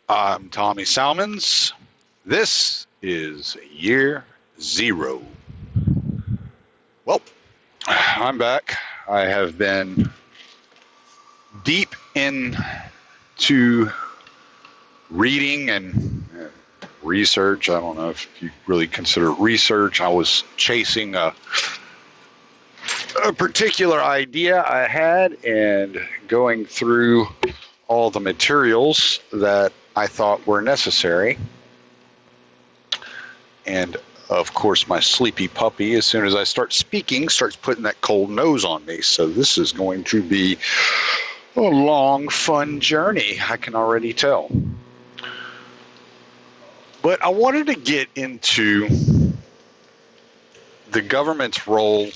I'm Tommy Salmons. This is year zero. Well, I'm back. I have been deep into reading and research. I don't know if you really consider it research. I was chasing a particular idea I had and going through all the materials that I thought were necessary. And of course, my sleepy puppy, as soon as I start speaking, starts putting that cold nose on me. So this is going to be a long, fun journey, I can already tell. But I wanted to get into the government's role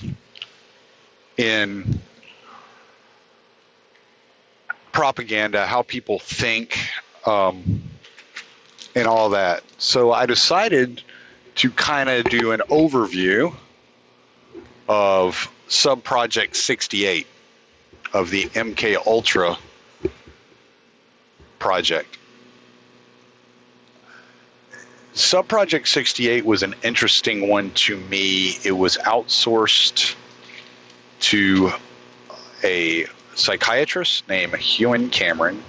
in propaganda, how people think, and all that. So I decided to kind of do an overview of Subproject 68 of the MK Ultra project. Subproject 68 was an interesting one to me. It was outsourced to a psychiatrist named Ewan Cameron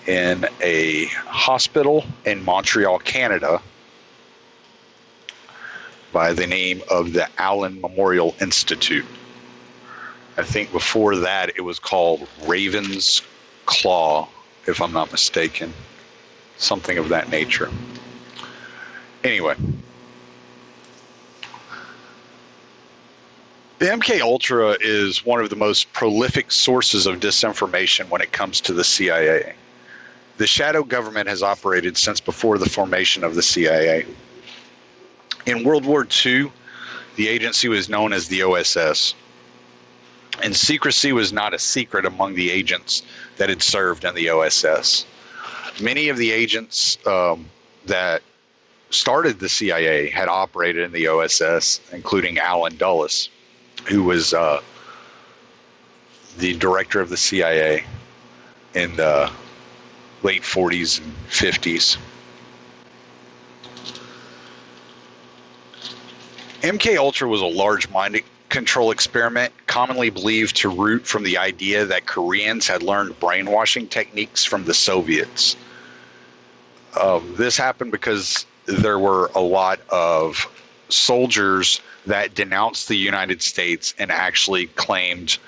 in a hospital in Montreal, Canada, by the name of the Allen Memorial Institute. I think before that it was called Raven's Claw, if I'm not mistaken. Something of that nature. Anyway. The MK Ultra is one of the most prolific sources of disinformation when it comes to the CIA. The shadow government has operated since before the formation of the CIA. In World War II, the agency was known as the OSS, and secrecy was not a secret among the agents that had served in the OSS. Many of the agents that started the CIA had operated in the OSS, including Allen Dulles, who was the director of the CIA in the late 40s and 50s. MK Ultra was a large mind control experiment commonly believed to root from the idea that Koreans had learned brainwashing techniques from the Soviets. This happened because there were a lot of soldiers that denounced the United States and actually claimed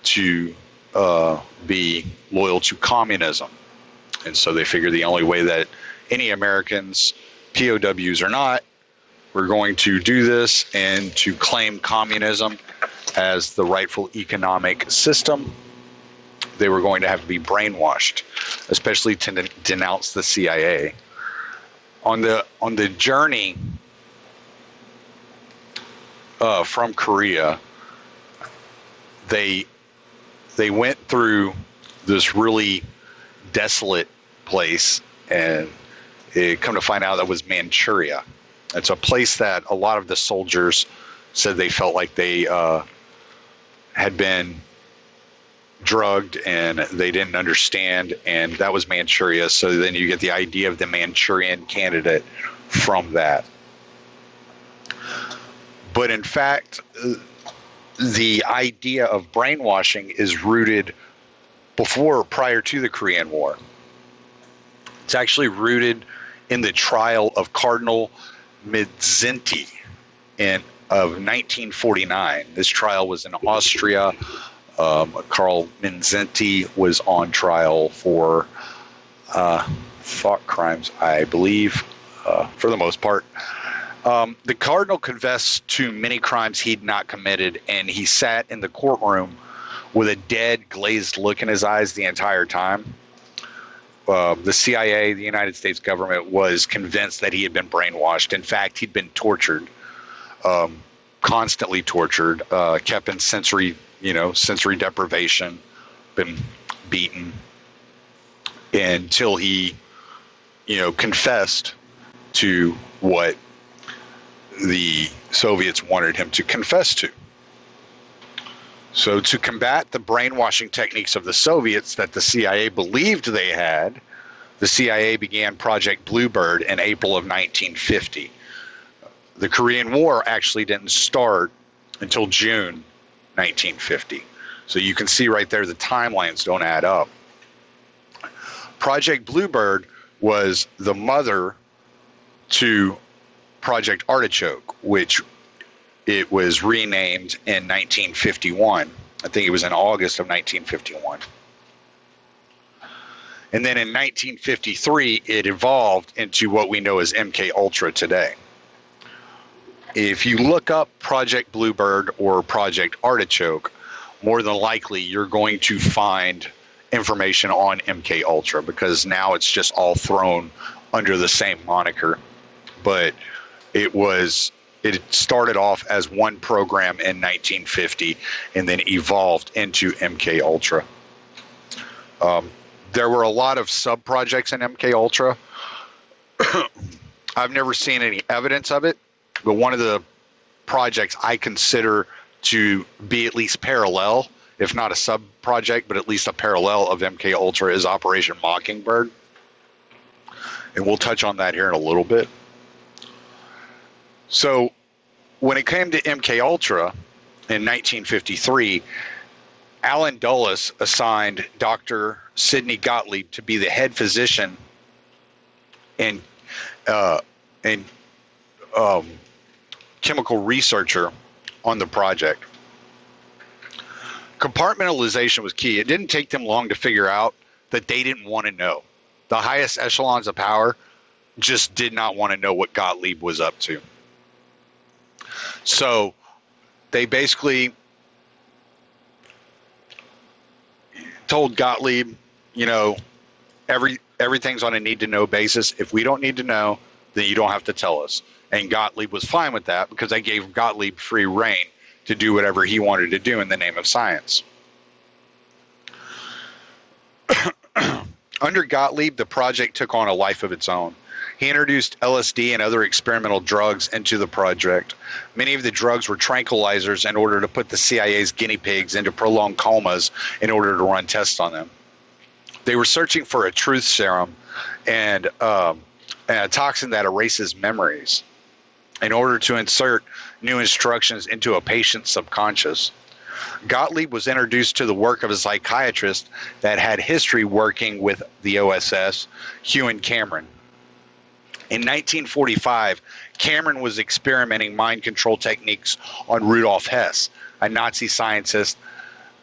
to be loyal to communism. And so they figured the only way that any Americans, POWs or not, were going to do this and to claim communism as the rightful economic system, they were going to have to be brainwashed, especially to denounce the CIA. On the journey from Korea, they went through this really desolate place, and it come to find out that was Manchuria. It's a place that a lot of the soldiers said they felt like they had been drugged and they didn't understand, and that was Manchuria. So then you get the idea of the Manchurian Candidate from that. But in fact, the idea of brainwashing is rooted prior to the Korean War. It's actually rooted in the trial of Cardinal Mindszenty of 1949. This trial was in Austria. Karl Mindszenty was on trial for thought crimes, I believe, for the most part. The cardinal confessed to many crimes he'd not committed, and he sat in the courtroom with a dead, glazed look in his eyes the entire time. The CIA, the United States government, was convinced that he had been brainwashed. In fact, he'd been tortured, constantly tortured, kept in sensory deprivation, been beaten until he, confessed to what the Soviets wanted him to confess to. So to combat the brainwashing techniques of the Soviets that the CIA believed they had, the CIA began Project Bluebird in April of 1950. The Korean War actually didn't start until June 1950. So you can see right there the timelines don't add up. Project Bluebird was the mother to Project Artichoke, which it was renamed in 1951. I think it was in August of 1951. And then in 1953, it evolved into what we know as MK Ultra today. If you look up Project Bluebird or Project Artichoke, more than likely you're going to find information on MK Ultra, because now it's just all thrown under the same moniker. But it started off as one program in 1950 and then evolved into MK Ultra. There were a lot of sub projects in MK Ultra. I've never seen any evidence of it, but one of the projects I consider to be at least parallel, if not a sub project, but at least a parallel of MK Ultra, is Operation Mockingbird. And we'll touch on that here in a little bit. So when it came to MK Ultra in 1953, Alan Dulles assigned Dr. Sidney Gottlieb to be the head physician and chemical researcher on the project. Compartmentalization was key. It didn't take them long to figure out that they didn't want to know. The highest echelons of power just did not want to know what Gottlieb was up to. So they basically told Gottlieb, everything's on a need-to-know basis. If we don't need to know, then you don't have to tell us. And Gottlieb was fine with that, because they gave Gottlieb free reign to do whatever he wanted to do in the name of science. Under Gottlieb, the project took on a life of its own. He introduced LSD and other experimental drugs into the project. Many of the drugs were tranquilizers in order to put the CIA's guinea pigs into prolonged comas in order to run tests on them. They were searching for a truth serum and a toxin that erases memories in order to insert new instructions into a patient's subconscious. Gottlieb was introduced to the work of a psychiatrist that had history working with the OSS, Ewen Cameron. In 1945, Cameron was experimenting mind control techniques on Rudolf Hess, a Nazi scientist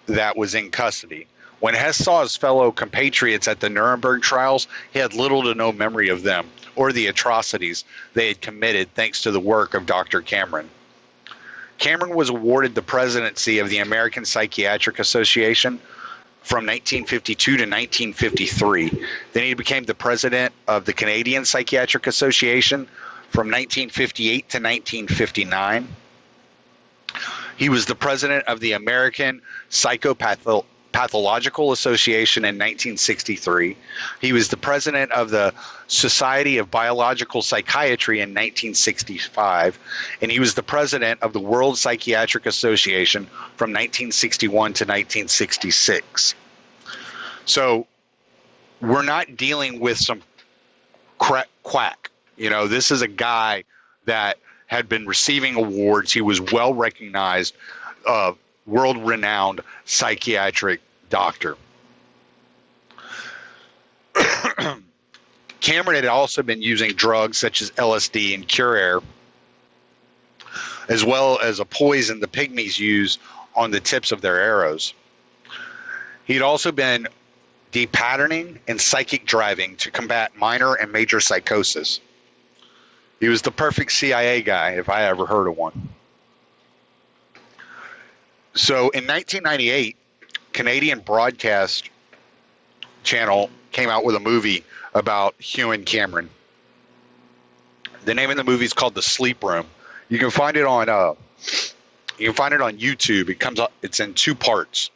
that was in custody. When Hess saw his fellow compatriots at the Nuremberg trials, he had little to no memory of them or the atrocities they had committed thanks to the work of Dr. Cameron. Cameron was awarded the presidency of the American Psychiatric Association from 1952 to 1953. Then he became the president of the Canadian Psychiatric Association from 1958 to 1959. He was the president of the American Psychopathological Association in 1963. He was the president of the Society of Biological Psychiatry in 1965. And he was the president of the World Psychiatric Association from 1961 to 1966. So we're not dealing with some quack. This is a guy that had been receiving awards. He was well recognized, world-renowned psychiatric doctor. Cameron had also been using drugs such as LSD and Curair, as well as a poison the pygmies use on the tips of their arrows. He'd also been depatterning and psychic driving to combat minor and major psychosis. He was the perfect CIA guy, if I ever heard of one. So in 1998, Canadian Broadcast Channel came out with a movie about Ewen Cameron. The name of the movie is called The Sleep Room. You can find it on YouTube. It comes up. It's in 2 parts.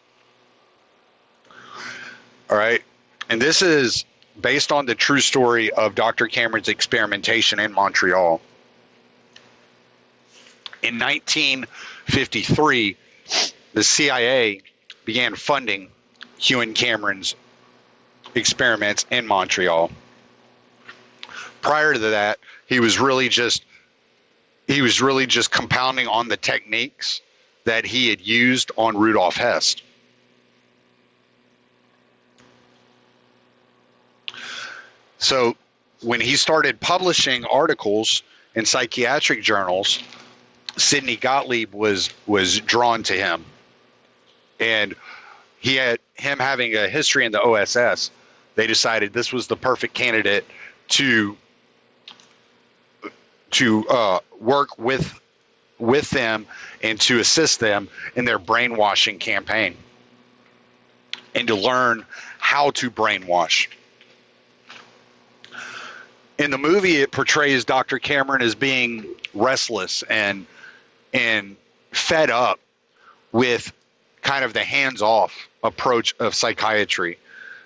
All right, and this is based on the true story of Dr. Cameron's experimentation in Montreal. In 1953, the CIA began funding Hugh and Cameron's experiments in Montreal. Prior to that, he was really just compounding on the techniques that he had used on Rudolf Hess. So when he started publishing articles in psychiatric journals, Sidney Gottlieb was drawn to him. And he had him having a history in the OSS. They decided this was the perfect candidate to work with them and to assist them in their brainwashing campaign and to learn how to brainwash. In the movie, it portrays Dr. Cameron as being restless and fed up with kind of the hands-off approach of psychiatry,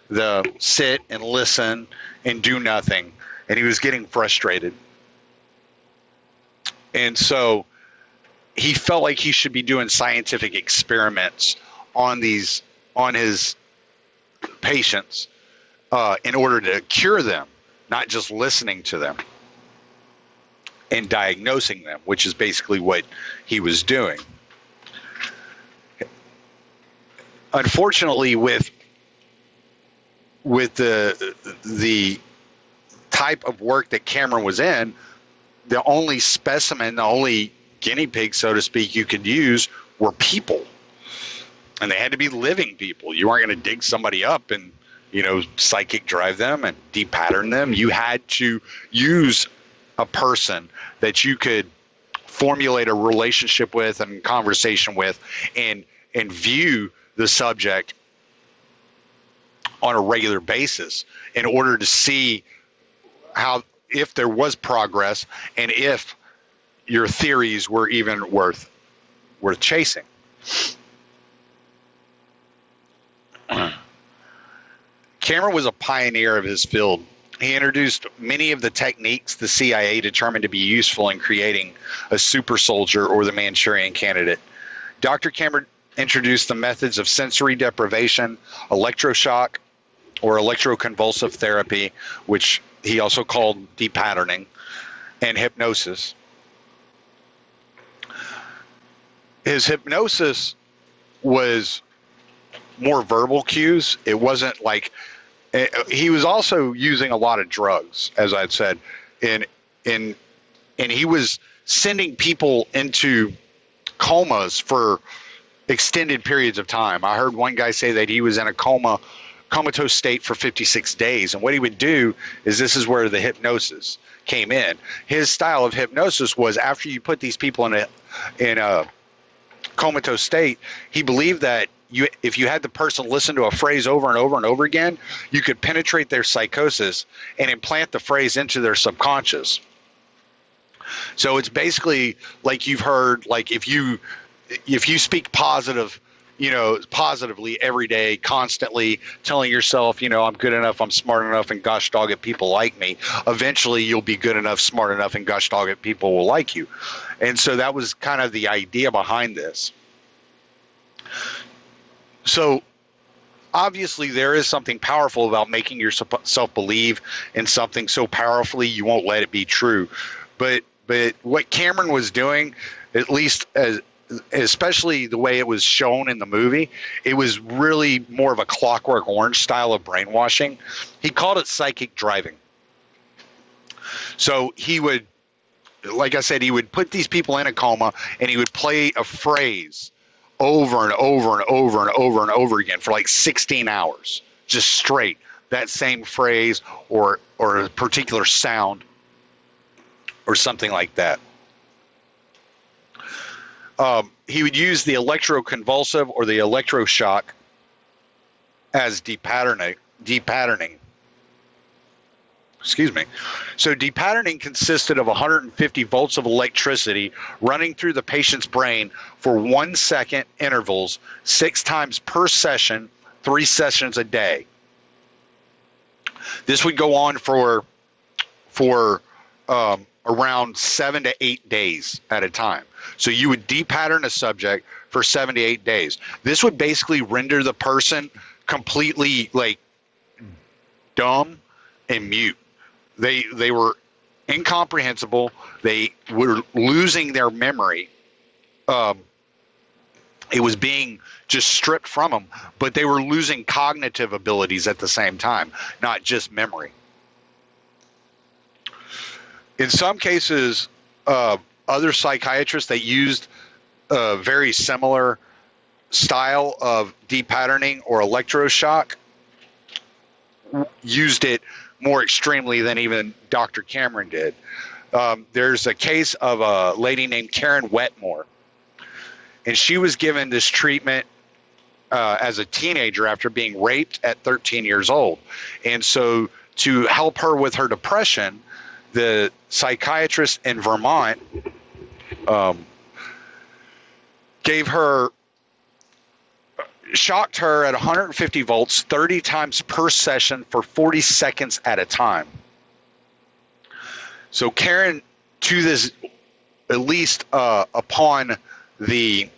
the sit and listen and do nothing, and he was getting frustrated. And so he felt like he should be doing scientific experiments on his patients in order to cure them, not just listening to them and diagnosing them, which is basically what he was doing. Unfortunately, with the type of work that Cameron was in, the only specimen, the only guinea pig, so to speak, you could use were people. And they had to be living people. You weren't going to dig somebody up and, psychic drive them and de-pattern them. You had to use a person that you could formulate a relationship with and conversation with and view the subject on a regular basis in order to see if there was progress and if your theories were even worth chasing. Cameron was a pioneer of his field. He introduced many of the techniques the CIA determined to be useful in creating a super soldier or the Manchurian Candidate. Dr. Cameron introduced the methods of sensory deprivation, electroshock, or electroconvulsive therapy, which he also called de-patterning, and hypnosis. His hypnosis was more verbal cues. It wasn't like he was also using a lot of drugs, as I'd said, and he was sending people into comas for extended periods of time. I heard one guy say that he was in a comatose state for 56 days. And what he would do is, this is where the hypnosis came in. His style of hypnosis was, after you put these people in a comatose state, he believed that if you had the person listen to a phrase over and over and over again, you could penetrate their psychosis and implant the phrase into their subconscious. So it's basically like you've heard, like if you speak positively every day, constantly telling yourself, I'm good enough, I'm smart enough, and gosh dog it, people like me. Eventually you'll be good enough, smart enough, and gosh dog it, people will like you. And so that was kind of the idea behind this. So obviously there is something powerful about making yourself believe in something so powerfully you won't let it be true. But what Cameron was doing, at least especially the way it was shown in the movie, it was really more of a Clockwork Orange style of brainwashing. He called it psychic driving. So he would, like I said, he would put these people in a coma and he would play a phrase over and over and over and over and over again for like 16 hours, just straight, that same phrase or a particular sound or something like that. He would use the electroconvulsive or the electroshock as de-patterning. Excuse me. So de-patterning consisted of 150 volts of electricity running through the patient's brain for 1 second intervals, 6 times per session, 3 sessions a day. This would go on for around 7 to 8 days at a time. So you would de-pattern a subject for 78 days. This would basically render the person completely like dumb and mute. They were incomprehensible. They were losing their memory. It was being just stripped from them, but they were losing cognitive abilities at the same time, not just memory. In some cases, other psychiatrists that used a very similar style of depatterning or electroshock used it more extremely than even Dr. Cameron did. There's a case of a lady named Karen Wetmore, and she was given this treatment as a teenager after being raped at 13 years old. And so to help her with her depression, the psychiatrist in Vermont shocked her at 150 volts 30 times per session for 40 seconds at a time. So Karen, to this, at least upon the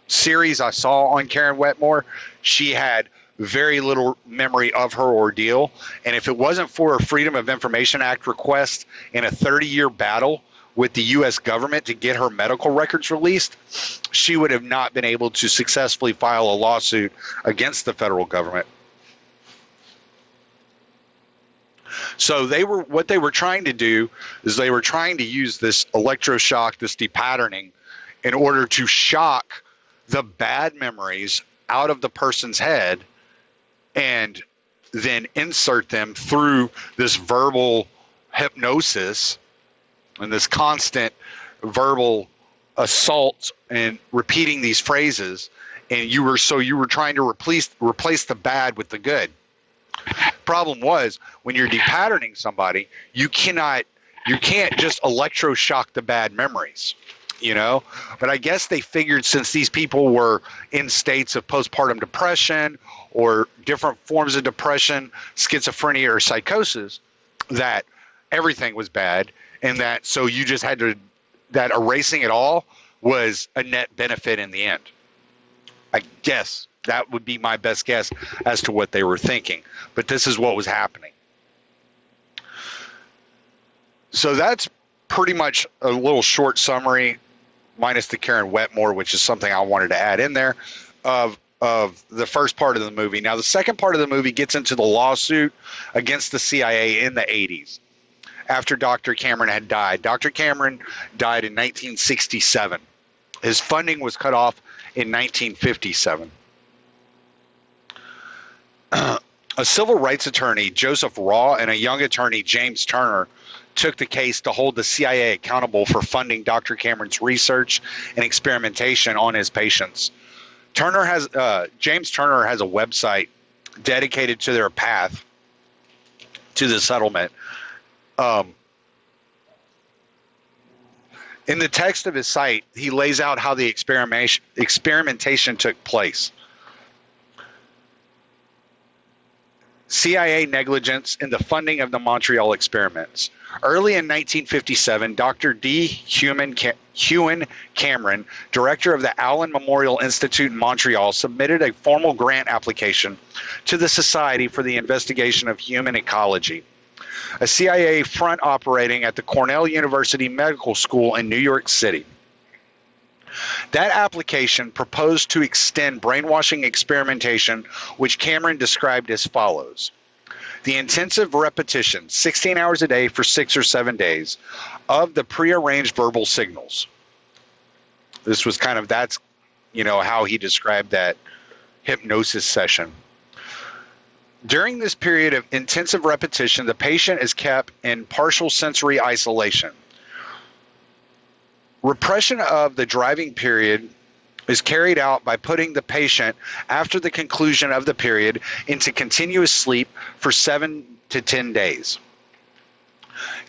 series I saw on Karen Wetmore, she had very little memory of her ordeal. And if it wasn't for a Freedom of Information Act request in a 30-year battle with the U.S. government to get her medical records released, she would have not been able to successfully file a lawsuit against the federal government. So what they were trying to do is they were trying to use this electroshock, this depatterning, in order to shock the bad memories out of the person's head and then insert them through this verbal hypnosis and this constant verbal assault and repeating these phrases. And you were trying to replace the bad with the good. Problem was, when you're depatterning somebody, you can't just electroshock the bad memories, you know. But I guess they figured since these people were in states of postpartum depression or different forms of depression, schizophrenia or psychosis, that everything was bad, and that so you just had to, that erasing it all was a net benefit in the end. I guess that would be my best guess as to what they were thinking. But this is what was happening. So that's pretty much a little short summary, minus the Karen Wetmore, which is something I wanted to add in there, of the first part of the movie. Now, the second part of the movie gets into the lawsuit against the CIA in the 80s, after Dr. Cameron had died. Dr. Cameron died in 1967. His funding was cut off in 1957. A civil rights attorney, Joseph Raw, and a young attorney, James Turner, took the case to hold the CIA accountable for funding Dr. Cameron's research and experimentation on his patients. James Turner has a website dedicated to their path to the settlement. In the text of his site, he lays out how the experimentation took place. CIA negligence in the funding of the Montreal experiments. Early in 1957, Dr. D. Hewan Cameron, director of the Allen Memorial Institute in Montreal, submitted a formal grant application to the Society for the Investigation of Human Ecology, a CIA front operating at the Cornell University Medical School in New York City. That application proposed to extend brainwashing experimentation, which Cameron described as follows: the intensive repetition, 16 hours a day for 6 or 7 days, of the prearranged verbal signals. This was kind of, that's, how he described that hypnosis session. During this period of intensive repetition, the patient is kept in partial sensory isolation. Repression of the driving period is carried out by putting the patient, after the conclusion of the period, into continuous sleep for 7 to 10 days.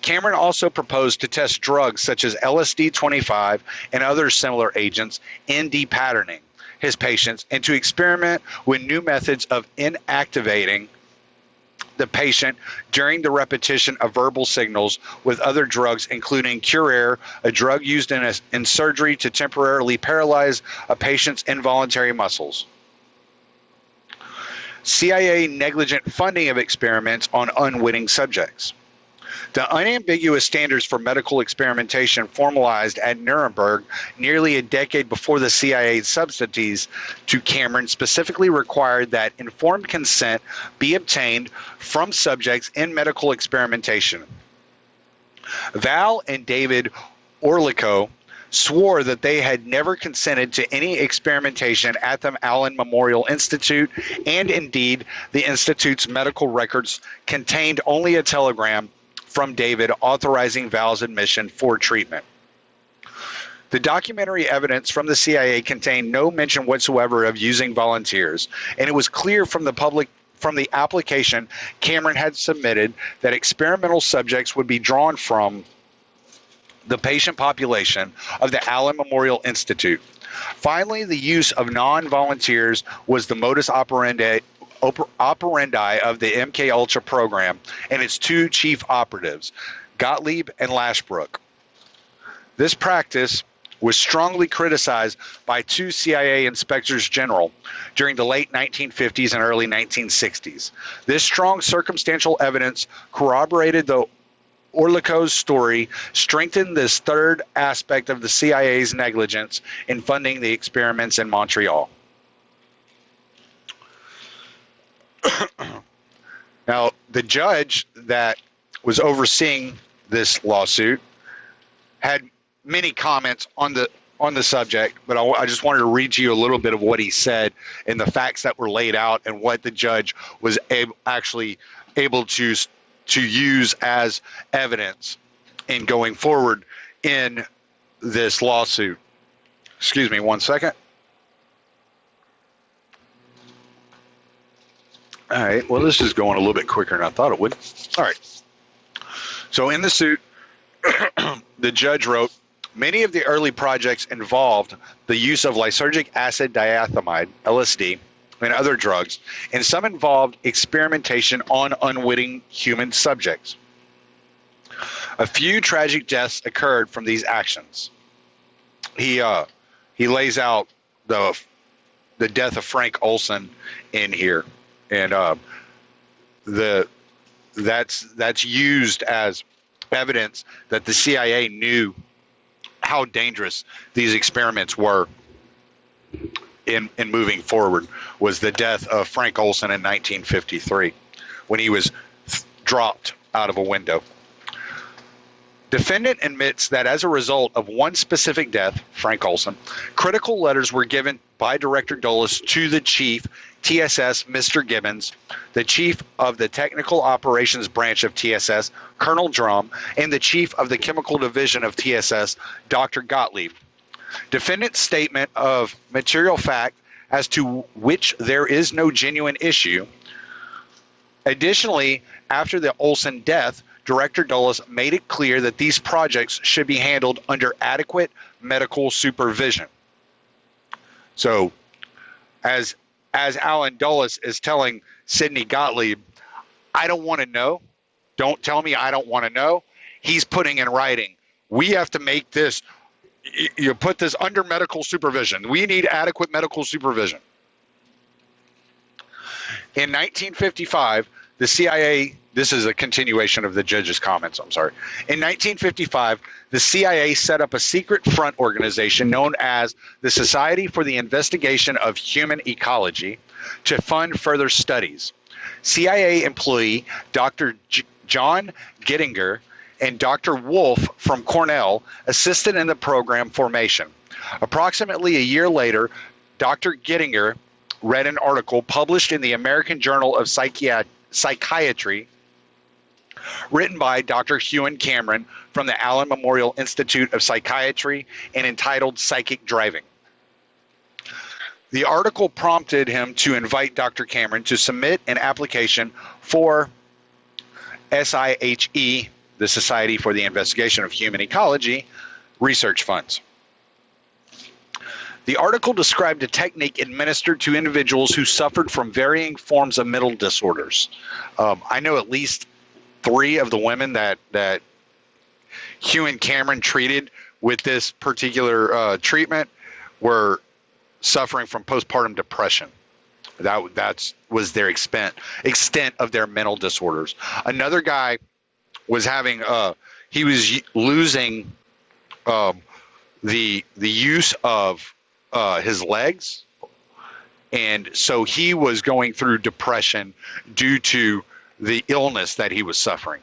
Cameron also proposed to test drugs such as LSD-25 and other similar agents in depatterning his patients, and to experiment with new methods of inactivating the patient during the repetition of verbal signals with other drugs, including Curair, a drug used in surgery to temporarily paralyze a patient's involuntary muscles. CIA negligent funding of experiments on unwitting subjects. The unambiguous standards for medical experimentation formalized at Nuremberg nearly a decade before the CIA's subsidies to Cameron specifically required that informed consent be obtained from subjects in medical experimentation. Val and David Orlico swore that they had never consented to any experimentation at the Allen Memorial Institute, and indeed, the Institute's medical records contained only a telegram from David authorizing Val's admission for treatment. The documentary evidence from the CIA contained no mention whatsoever of using volunteers, and it was clear from the application Cameron had submitted that experimental subjects would be drawn from the patient population of the Allen Memorial Institute. Finally, the use of non-volunteers was the modus operandi of the MKUltra program and its two chief operatives, Gottlieb and Lashbrook. This practice was strongly criticized by two CIA inspectors general during the late 1950s and early 1960s. This strong circumstantial evidence corroborated the Orlico's story, strengthened this third aspect of the CIA's negligence in funding the experiments in Montreal. Now, the judge that was overseeing this lawsuit had many comments on the subject, but I just wanted to read you a little bit of what he said and the facts that were laid out and what the judge was actually able to use as evidence in going forward in this lawsuit. Excuse me one second. All right, well, this is going a little bit quicker than I thought it would. All right. So in the suit, the judge wrote, many of the early projects involved the use of lysergic acid diethylamide, LSD, and other drugs, and some involved experimentation on unwitting human subjects. A few tragic deaths occurred from these actions. He lays out the death of Frank Olson in here, and that's used as evidence that the CIA knew how dangerous these experiments were in moving forward, was the death of Frank Olson in 1953 when he was dropped out of a window. Defendant admits that as a result of one specific death, Frank Olson, critical letters were given by Director Dulles to the chief, TSS, Mr. Gibbons, the chief of the Technical Operations Branch of TSS, Colonel Drum, and the chief of the Chemical Division of TSS, Dr. Gottlieb. Defendant's statement of material fact as to which there is no genuine issue. Additionally, after the Olson death, Director Dulles made it clear that these projects should be handled under adequate medical supervision. So, as Alan Dulles is telling Sidney Gottlieb, I don't want to know. Don't tell me I don't want to know. He's putting in writing, we have to make this, you put this under medical supervision. We need adequate medical supervision. In 1955, the CIA, this is a continuation of the judge's comments, I'm sorry. In 1955, the CIA set up a secret front organization known as the Society for the Investigation of Human Ecology to fund further studies. CIA employee Dr. John Gettinger and Dr. Wolf from Cornell assisted in the program formation. Approximately a year later, Dr. Gettinger read an article published in the American Journal of Psychiatry written by Dr. Ewan Cameron from the Allen Memorial Institute of Psychiatry and entitled Psychic Driving. The article prompted him to invite Dr. Cameron to submit an application for SIHE, the Society for the Investigation of Human Ecology, research funds. The article described a technique administered to individuals who suffered from varying forms of mental disorders. I know at least 3 of the women that Hugh and Cameron treated with this particular treatment were suffering from postpartum depression. That was their extent of their mental disorders. Another guy was having he was losing the use of his legs, and so he was going through depression due to the illness that he was suffering.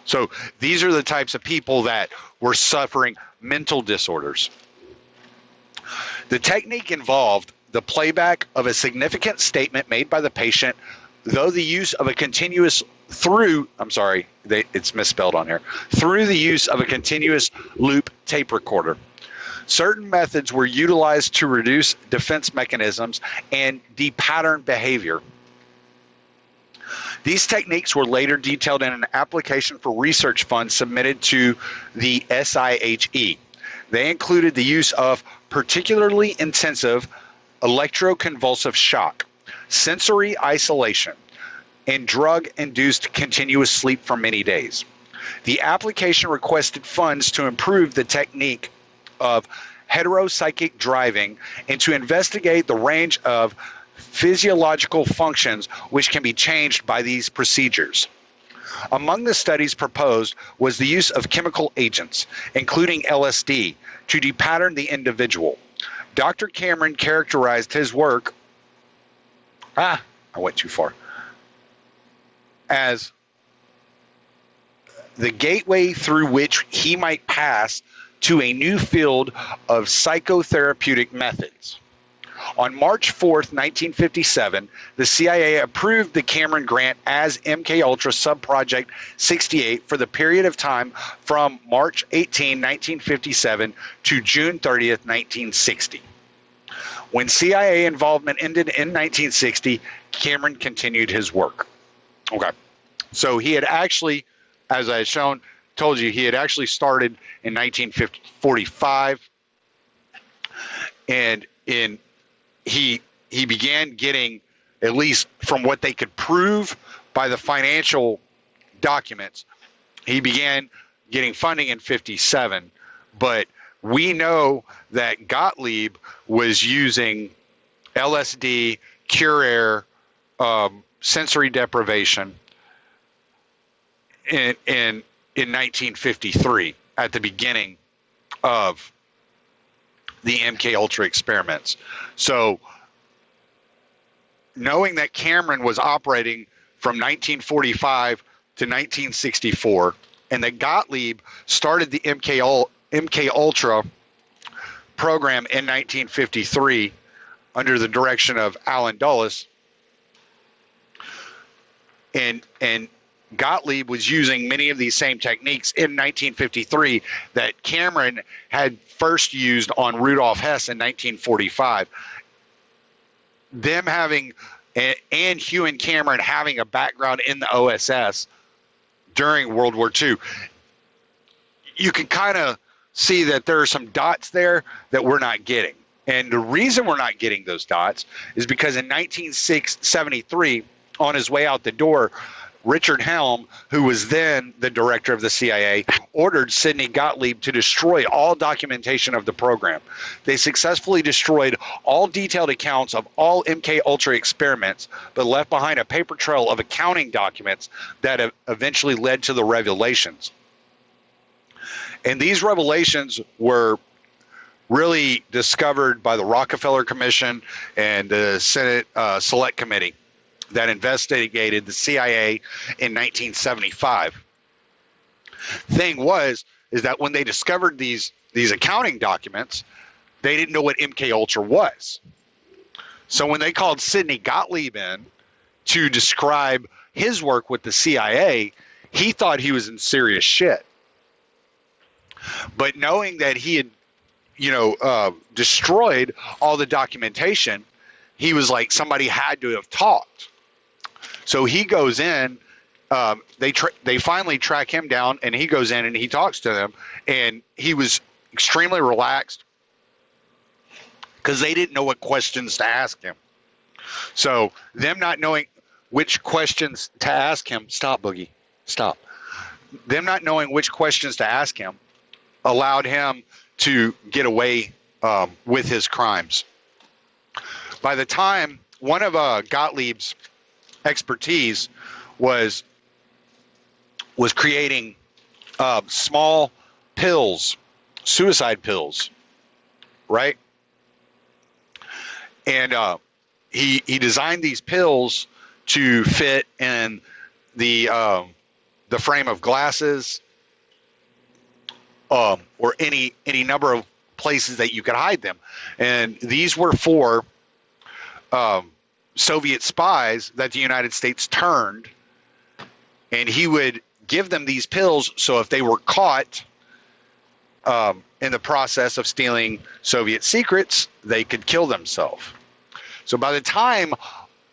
So these are the types of people that were suffering mental disorders. The technique involved the playback of a significant statement made by the patient, though the use of a continuous it's misspelled on here, through the use of a continuous loop tape recorder. Certain methods were utilized to reduce defense mechanisms and de-pattern behavior. These techniques were later detailed in an application for research funds submitted to the SIHE. They included the use of particularly intensive electroconvulsive shock, sensory isolation, and drug-induced continuous sleep for many days. The application requested funds to improve the technique of heteropsychic driving and to investigate the range of physiological functions which can be changed by these procedures. Among the studies proposed was the use of chemical agents, including LSD, to de-pattern the individual. Dr. Cameron characterized his work I went too far. As the gateway through which he might pass to a new field of psychotherapeutic methods. On March 4th, 1957, the CIA approved the Cameron grant as MKUltra Subproject 68 for the period of time from March 18, 1957 to June 30th, 1960. When CIA involvement ended in 1960, Cameron continued his work. Okay, so he had actually, as I had told you, he had actually started in 1945, and he began getting, at least from what they could prove by the financial documents, he began getting funding in 57. But we know that Gottlieb was using LSD, Cure Air, sensory deprivation in 1953 at the beginning of the MKUltra experiments. So knowing that Cameron was operating from 1945 to 1964 and that Gottlieb started the MKUltra program in 1953 under the direction of Alan Dulles, and Gottlieb was using many of these same techniques in 1953 that Cameron had first used on Rudolf Hess in 1945. Them having, and Hugh and Cameron having a background in the OSS during World War II, you can kind of see that there are some dots there that we're not getting. And the reason we're not getting those dots is because in 1973, on his way out the door, Richard Helm, who was then the director of the CIA, ordered Sidney Gottlieb to destroy all documentation of the program. They successfully destroyed all detailed accounts of all MKUltra experiments, but left behind a paper trail of accounting documents that eventually led to the revelations. And these revelations were really discovered by the Rockefeller Commission and the Senate Select Committee that investigated the CIA in 1975. Thing is that when they discovered these accounting documents, they didn't know what MKUltra was. So when they called Sidney Gottlieb in to describe his work with the CIA, he thought he was in serious shit. But knowing that he had, destroyed all the documentation, he was like, somebody had to have talked. So he goes in, they finally track him down, and he goes in and he talks to them, and he was extremely relaxed. because they didn't know what questions to ask him. So them not knowing which questions to ask him, stop, Boogie, stop. Them not knowing which questions to ask him allowed him to get away with his crimes. By the time one of Gottlieb's expertise was creating small pills, suicide pills, right? And he designed these pills to fit in the frame of glasses, or any number of places that you could hide them. And these were for Soviet spies that the United States turned, and he would give them these pills so if they were caught in the process of stealing Soviet secrets, they could kill themselves. So by the time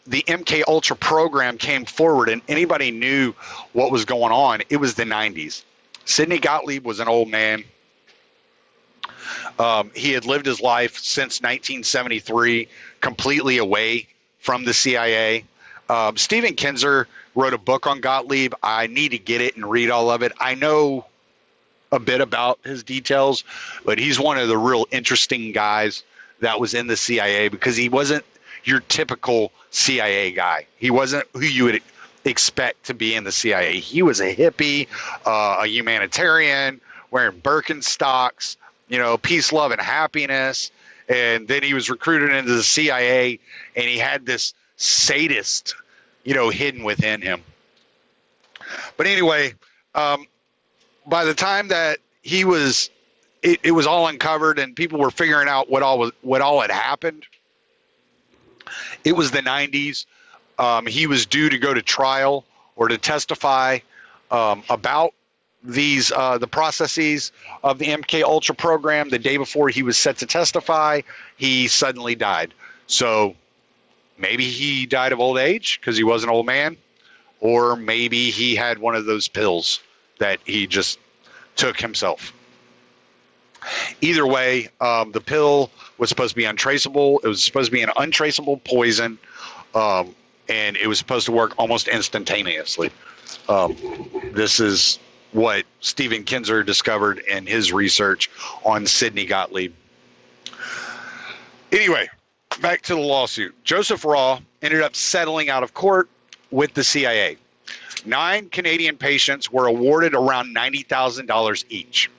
the MK Ultra program came forward and anybody knew what was going on, it was the 90s. Sidney Gottlieb was an old man. He had lived his life since 1973 completely away from the CIA. Stephen Kinzer wrote a book on Gottlieb. I need to get it and read all of it. I know a bit about his details, but he's one of the real interesting guys that was in the CIA, because he wasn't your typical CIA guy. He wasn't who you would expect to be in the CIA. He was a hippie, a humanitarian, wearing Birkenstocks, peace, love, and happiness. And then he was recruited into the CIA, and he had this sadist, hidden within him. But anyway, by the time that he was, it was all uncovered and people were figuring out what all had happened. It was the 90s. He was due to go to trial or to testify about these the processes of the MK Ultra program. The day before he was set to testify, he suddenly died. So maybe he died of old age because he was an old man, or maybe he had one of those pills that he just took himself. Either way, the pill was supposed to be untraceable. It was supposed to be an untraceable poison, and it was supposed to work almost instantaneously. This is what Stephen Kinzer discovered in his research on Sidney Gottlieb. Anyway, back to the lawsuit. Joseph Raw ended up settling out of court with the CIA. 9 Canadian patients were awarded around $90,000 each.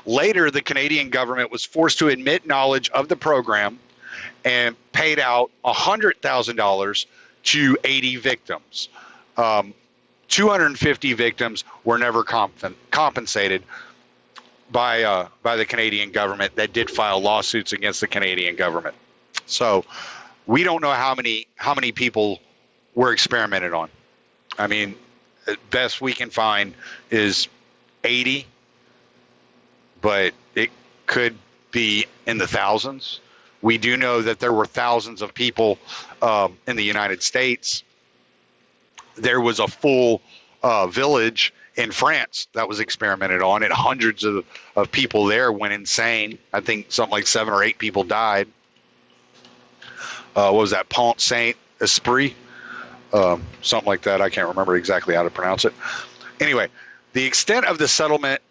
Later, the Canadian government was forced to admit knowledge of the program and paid out $100,000 to 80 victims. 250 victims were never compensated by the Canadian government that did file lawsuits against the Canadian government. So we don't know how many people were experimented on. I mean, the best we can find is 80, but it could be in the thousands. We do know that there were thousands of people in the United States. There was a full village in France that was experimented on, and hundreds of people there went insane. I think something like 7 or 8 people died. What was that? Pont Saint-Esprit? Something like that. I can't remember exactly how to pronounce it. Anyway, the extent of the settlement.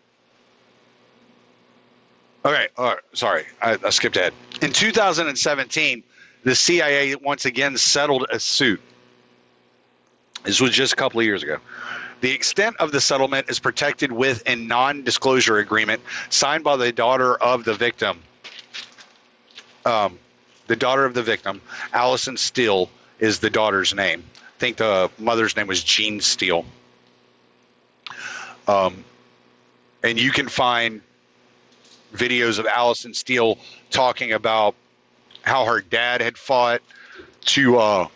Okay, sorry, I skipped ahead. In 2017, the CIA once again settled a suit. This was just a couple of years ago. The extent of the settlement is protected with a non-disclosure agreement signed by the daughter of the victim. The daughter of the victim, Allison Steele, is the daughter's name. I think the mother's name was Jean Steele. And you can find videos of Allison Steele talking about how her dad had fought to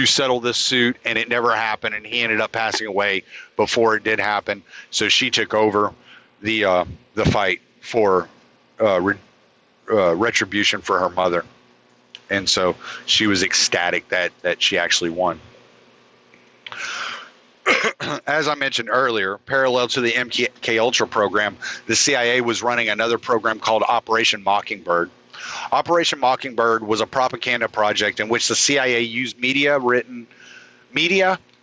settle this suit, and it never happened, and he ended up passing away before it did happen. So she took over the fight for retribution for her mother, and so she was ecstatic that she actually won. As I mentioned earlier, parallel to the MK Ultra program, the CIA was running another program called Operation Mockingbird. Operation Mockingbird was a propaganda project in which the CIA used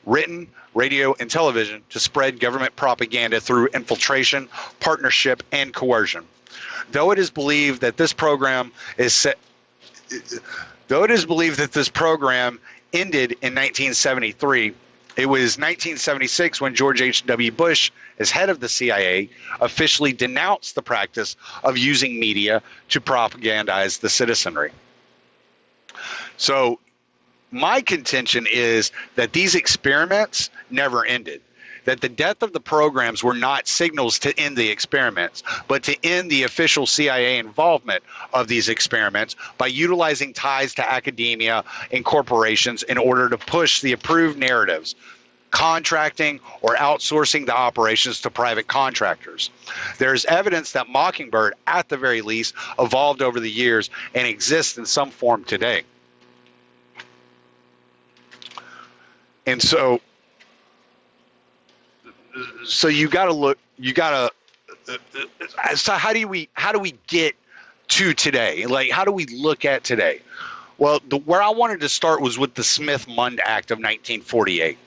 written, radio, and television to spread government propaganda through infiltration, partnership, and coercion. Though it is believed that this program ended in 1973, it was 1976 when George H.W. Bush, as head of the CIA, officially denounced the practice of using media to propagandize the citizenry. So my contention is that these experiments never ended, that the death of the programs were not signals to end the experiments, but to end the official CIA involvement of these experiments by utilizing ties to academia and corporations in order to push the approved narratives, contracting or outsourcing the operations to private contractors. There's evidence that Mockingbird, at the very least, evolved over the years and exists in some form today. And so you got to look. So how do we get to today? Like, how do we look at today? Well, where I wanted to start was with the Smith-Mundt Act of 1948.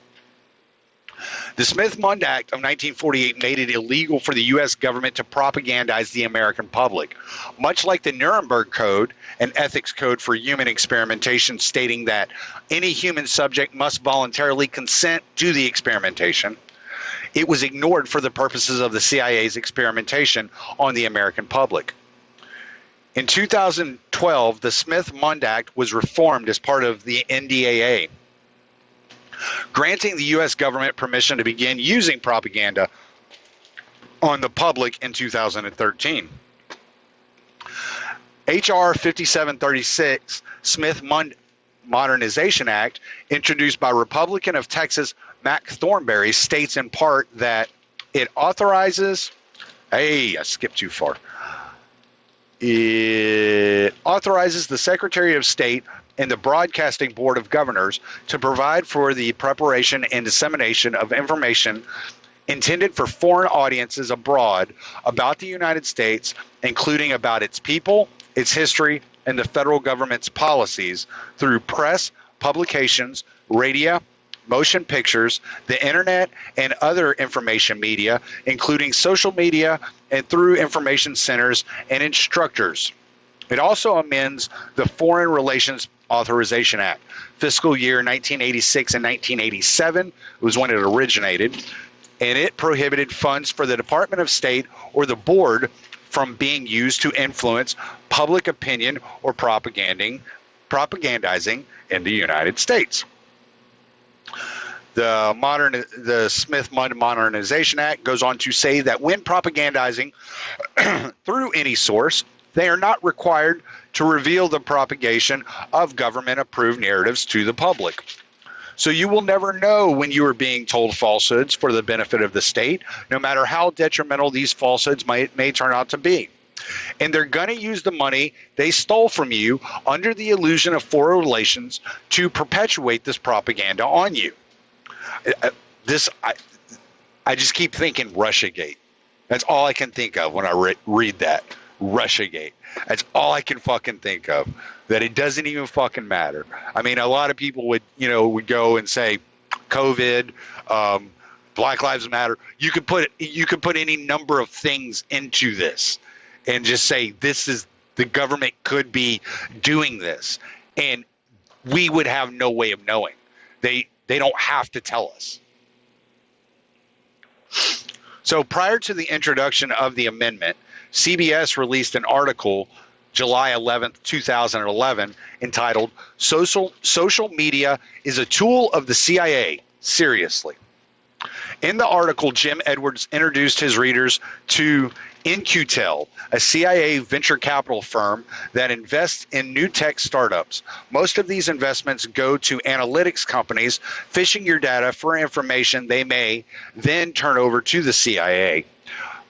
The Smith-Mundt Act of 1948 made it illegal for the U.S. government to propagandize the American public, much like the Nuremberg Code, an ethics code for human experimentation, stating that any human subject must voluntarily consent to the experimentation. It was ignored for the purposes of the CIA's experimentation on the American public. In 2012, the Smith-Mundt Act was reformed as part of the NDAA, granting the U.S. government permission to begin using propaganda on the public in 2013. H.R. 5736, Smith-Mundt Modernization Act, introduced by Republican of Texas Mac Thornberry, states in part that it authorizes, I skipped too far. It authorizes the Secretary of State and the Broadcasting Board of Governors to provide for the preparation and dissemination of information intended for foreign audiences abroad about the United States, including about its people, its history, and the federal government's policies through press, publications, radio, motion pictures, the internet, and other information media, including social media, and through information centers and instructors. It also amends the Foreign Relations Authorization Act. Fiscal year 1986 and 1987 was when it originated, and it prohibited funds for the Department of State or the board from being used to influence public opinion or propagandizing in the United States. The Smith-Mundt Modernization Act goes on to say that when propagandizing through any source, they are not required to reveal the propagation of government-approved narratives to the public. So you will never know when you are being told falsehoods for the benefit of the state, no matter how detrimental these falsehoods may turn out to be. And they're going to use the money they stole from you under the illusion of foreign relations to perpetuate this propaganda on you. I just keep thinking Russiagate. That's all I can think of when I read that. Russiagate. That's all I can fucking think of. That it doesn't even fucking matter. I mean, a lot of people would go and say COVID, Black Lives Matter. You could put any number of things into this and just say this is the government could be doing this, and we would have no way of knowing. They don't have to tell us. So prior to the introduction of the amendment, CBS released an article July 11th, 2011, entitled Social Media is a Tool of the CIA, Seriously. In the article, Jim Edwards introduced his readers to In-Q-Tel, a CIA venture capital firm that invests in new tech startups. Most of these investments go to analytics companies, fishing your data for information they may then turn over to the CIA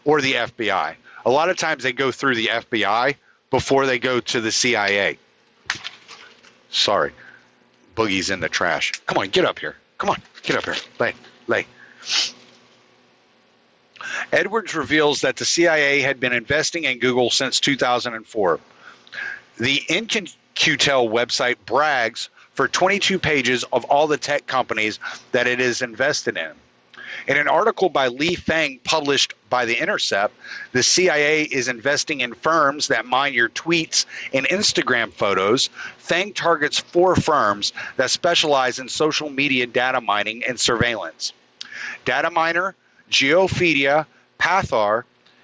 or the FBI. A lot of times they go through the FBI before they go to the CIA. Sorry. Boogie's in the trash. Come on, get up here. Come on, get up here. Lay. Edwards reveals that the CIA had been investing in Google since 2004. The In-Q-Tel website brags for 22 pages of all the tech companies that it is invested in. In an article by Lee Fang published by The Intercept, the CIA is investing in firms that mine your tweets and Instagram photos. Fang targets 4 firms that specialize in social media data mining and surveillance: Dataminer, Geophedia, Pathar,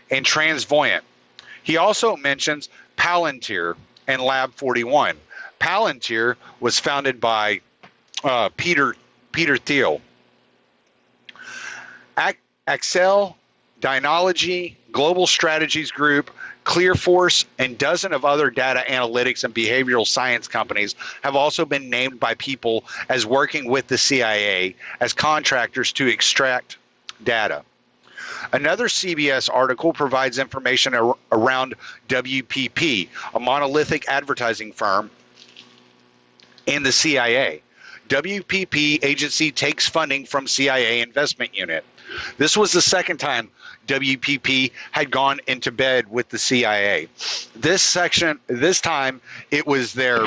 and Transvoyant. He also mentions Palantir and Lab 41. Palantir was founded by Peter Thiel. Accel, Dynology, Global Strategies Group, ClearForce, and dozens of other data analytics and behavioral science companies have also been named by people as working with the CIA as contractors to extract data. Another CBS article provides information around WPP, a monolithic advertising firm in the CIA. WPP agency takes funding from CIA investment unit. This was the second time WPP had gone into bed with the CIA. This time it was their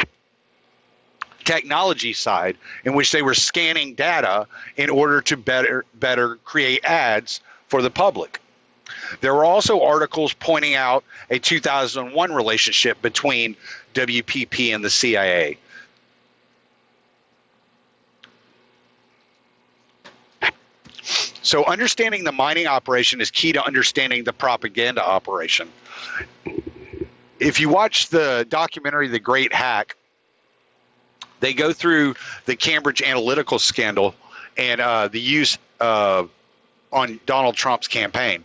technology side, in which they were scanning data in order to better create ads for the public. There were also articles pointing out a 2001 relationship between WPP and the CIA. So understanding the mining operation is key to understanding the propaganda operation. If you watch the documentary The Great Hack, they go through the Cambridge Analytica scandal and the use on Donald Trump's campaign.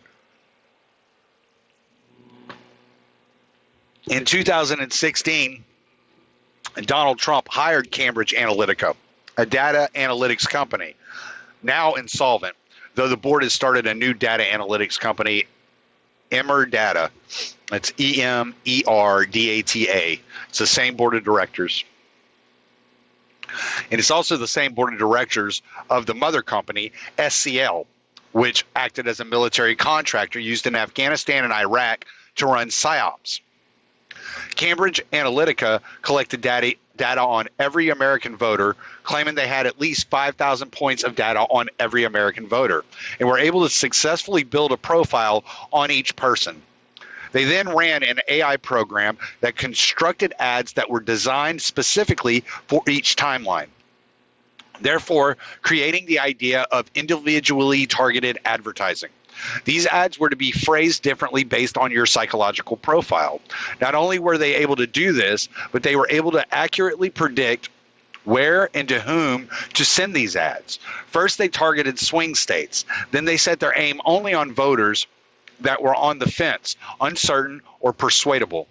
In 2016, Donald Trump hired Cambridge Analytica, a data analytics company, now insolvent, though the board has started a new data analytics company, Emerdata. It's Emerdata. It's the same board of directors. And it's also the same board of directors of the mother company, SCL, which acted as a military contractor used in Afghanistan and Iraq to run PSYOPs. Cambridge Analytica collected data on every American voter, claiming they had at least 5,000 points of data on every American voter, and were able to successfully build a profile on each person. They then ran an AI program that constructed ads that were designed specifically for each timeline, therefore creating the idea of individually targeted advertising. These ads were to be phrased differently based on your psychological profile. Not only were they able to do this, but they were able to accurately predict where and to whom to send these ads. First, they targeted swing states. Then they set their aim only on voters that were on the fence, uncertain, or persuadable.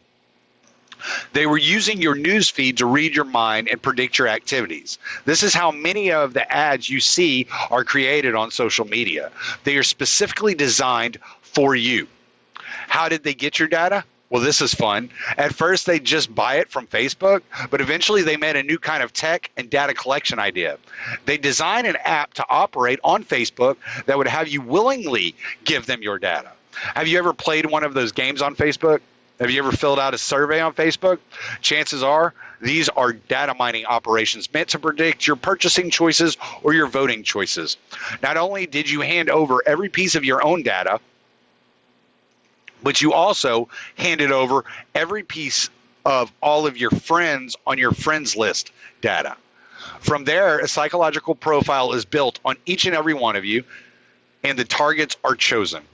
They were using your news feed to read your mind and predict your activities. This is how many of the ads you see are created on social media. They are specifically designed for you. How did they get your data? Well, this is fun. At first, they just buy it from Facebook, but eventually they made a new kind of tech and data collection idea. They designed an app to operate on Facebook that would have you willingly give them your data. Have you ever played one of those games on Facebook? Have you ever filled out a survey on Facebook? Chances are these are data mining operations meant to predict your purchasing choices or your voting choices. Not only did you hand over every piece of your own data, but you also handed over every piece of all of your friends on your friends list data. From there, a psychological profile is built on each and every one of you, and the targets are chosen.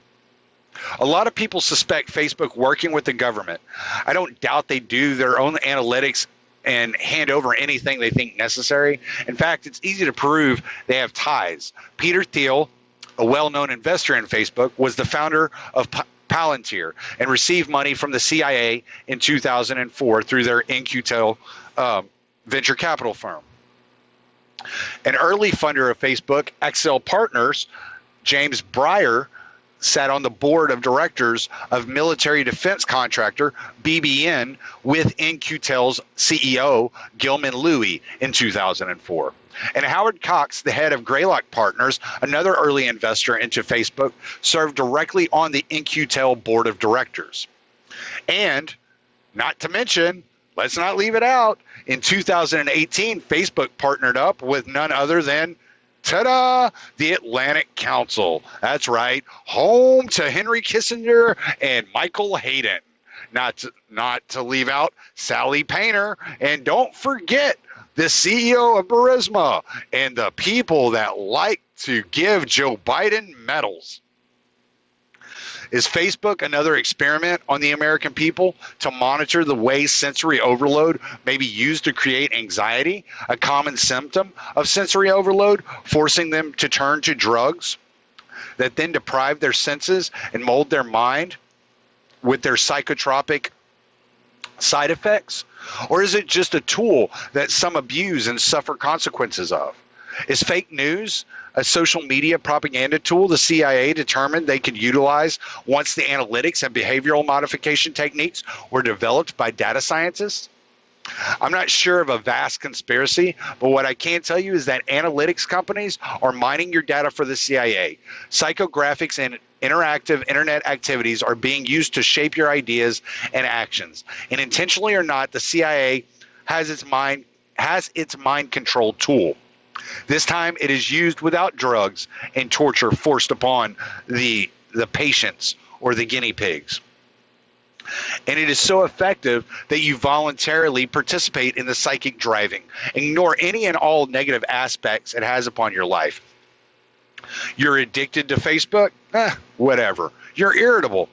A lot of people suspect Facebook working with the government. I don't doubt they do their own analytics and hand over anything they think necessary. In fact, it's easy to prove they have ties. Peter Thiel, a well-known investor in Facebook, was the founder of Palantir and received money from the CIA in 2004 through their In-Q-Tel venture capital firm. An early funder of Facebook, Accel Partners, James Breyer, sat on the board of directors of military defense contractor BBN with In-Q-Tel's CEO Gilman Louie in 2004. And Howard Cox, the head of Greylock Partners, another early investor into Facebook, served directly on the In-Q-Tel board of directors. And not to mention, let's not leave it out, in 2018, Facebook partnered up with none other than, ta-da, the Atlantic Council. That's right, home to Henry Kissinger and Michael Hayden. Not to leave out Sally Painter. And don't forget the CEO of Burisma and the people that like to give Joe Biden medals. Is Facebook another experiment on the American people to monitor the way sensory overload may be used to create anxiety, a common symptom of sensory overload, forcing them to turn to drugs that then deprive their senses and mold their mind with their psychotropic side effects? Or is it just a tool that some abuse and suffer consequences of? Is fake news a social media propaganda tool the CIA determined they could utilize once the analytics and behavioral modification techniques were developed by data scientists? I'm not sure of a vast conspiracy, but what I can tell you is that analytics companies are mining your data for the CIA. Psychographics and interactive internet activities are being used to shape your ideas and actions. And intentionally or not, the CIA has its mind control tool. This time it is used without drugs and torture forced upon the patients or the guinea pigs. And it is so effective that you voluntarily participate in the psychic driving. Ignore any and all negative aspects it has upon your life. You're addicted to Facebook? Whatever. You're irritable?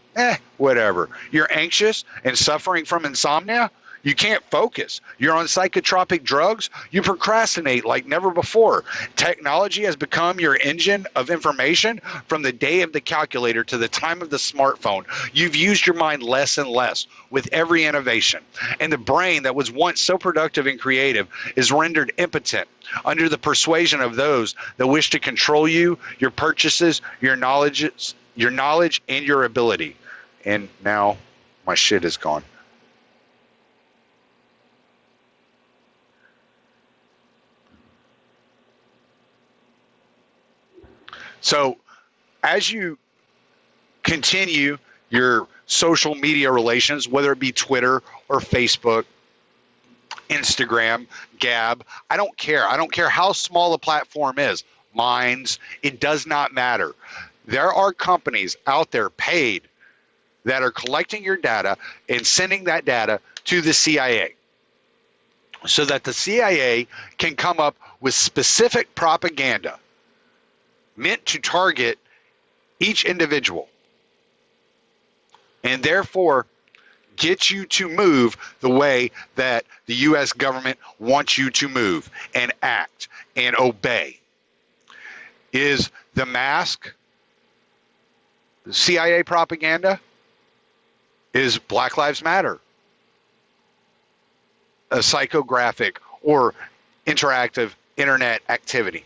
Whatever. You're anxious and suffering from insomnia? You can't focus. You're on psychotropic drugs? You procrastinate like never before. Technology has become your engine of information from the day of the calculator to the time of the smartphone. You've used your mind less and less with every innovation. And the brain that was once so productive and creative is rendered impotent under the persuasion of those that wish to control you, your purchases, your knowledge, and your ability. And now my shit is gone. So as you continue your social media relations, whether it be Twitter or Facebook, Instagram, Gab, I don't care. I don't care how small the platform is. Minds, it does not matter. There are companies out there paid that are collecting your data and sending that data to the CIA so that the CIA can come up with specific propaganda meant to target each individual and therefore get you to move the way that the U.S. government wants you to move and act and obey. Is the mask CIA propaganda? Is Black Lives Matter a psychographic or interactive internet activity?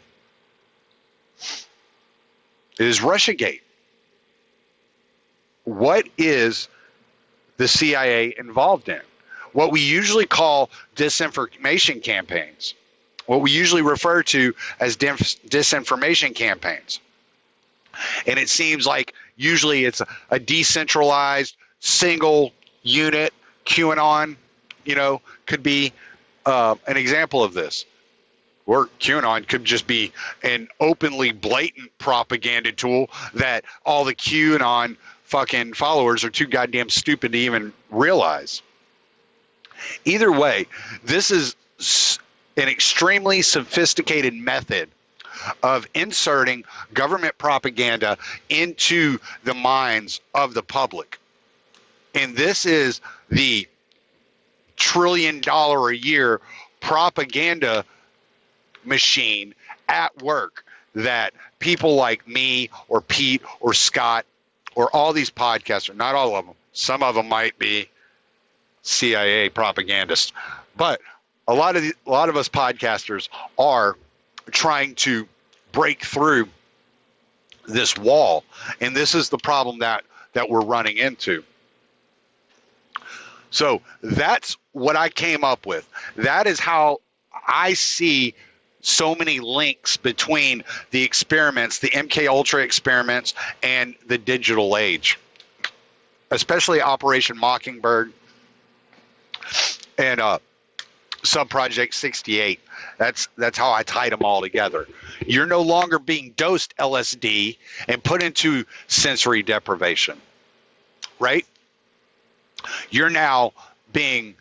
It is Russiagate. What is the CIA involved in? What we usually call disinformation campaigns. What we usually refer to as disinformation campaigns. And it seems like usually it's a decentralized, single unit. QAnon, could be an example of this. Or QAnon could just be an openly blatant propaganda tool that all the QAnon fucking followers are too goddamn stupid to even realize. Either way, this is an extremely sophisticated method of inserting government propaganda into the minds of the public. And this is the $1 trillion a year propaganda machine at work that people like me or Pete or Scott or all these podcasters, not all of them, some of them might be CIA propagandists, but a lot of us podcasters are trying to break through this wall. And this is the problem that we're running into. So that's what I came up with. That is how I see so many links between the experiments, the MK Ultra experiments, and the digital age, especially Operation Mockingbird and Subproject 68. That's how I tied them all together. You're no longer being dosed LSD and put into sensory deprivation, right? You're now being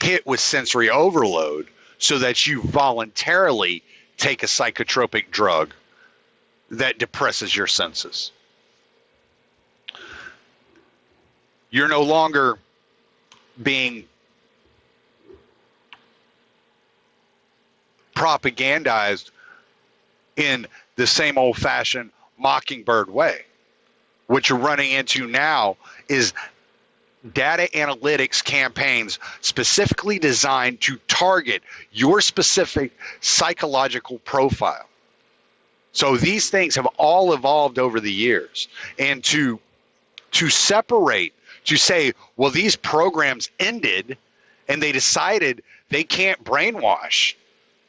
hit with sensory overload so that you voluntarily take a psychotropic drug that depresses your senses. You're no longer being propagandized in the same old-fashioned Mockingbird way. What you're running into now is data analytics campaigns specifically designed to target your specific psychological profile. So these things have all evolved over the years. And to separate, to say, well, these programs ended and they decided they can't brainwash,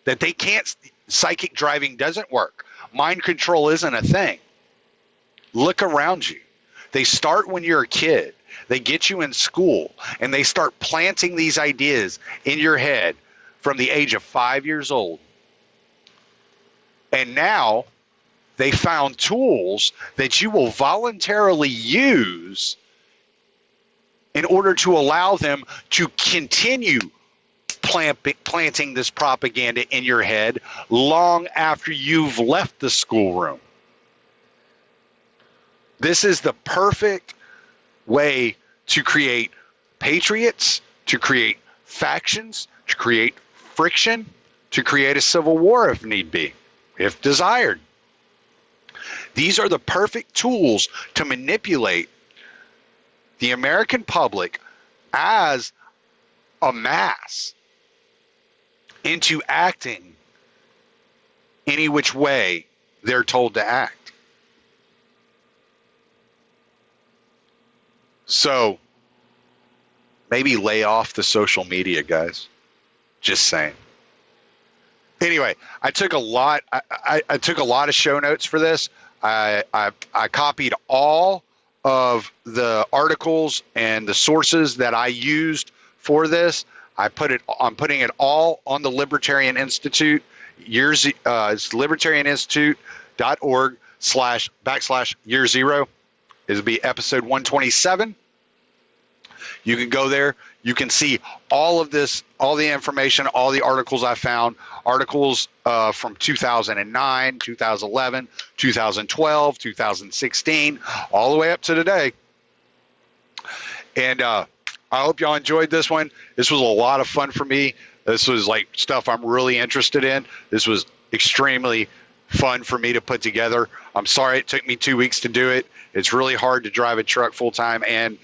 that they can't, psychic driving doesn't work. Mind control isn't a thing. Look around you. They start when you're a kid. They get you in school, and they start planting these ideas in your head from the age of 5 years old. And now they found tools that you will voluntarily use in order to allow them to continue planting this propaganda in your head long after you've left the schoolroom. This is the perfect way to create patriots, to create factions, to create friction, to create a civil war if need be, if desired. These are the perfect tools to manipulate the American public as a mass into acting any which way they're told to act. So maybe lay off the social media, guys. Just saying. Anyway, I took a lot. I took a lot of show notes for this. I copied all of the articles and the sources that I used for this. I'm putting it all on the Libertarian Institute. It's libertarianinstitute.org/year zero. It'll be episode 127. You can go there. You can see all of this, all the information, all the articles I found, articles from 2009, 2011, 2012, 2016, all the way up to today. And I hope y'all enjoyed this one. This was a lot of fun for me. This was like stuff I'm really interested in. This was extremely fun for me to put together. I'm sorry it took me 2 weeks to do it. It's really hard to drive a truck full time and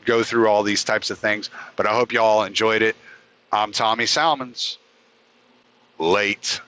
go through all these types of things, but I hope y'all enjoyed it. I'm Tommy Salmons. Late.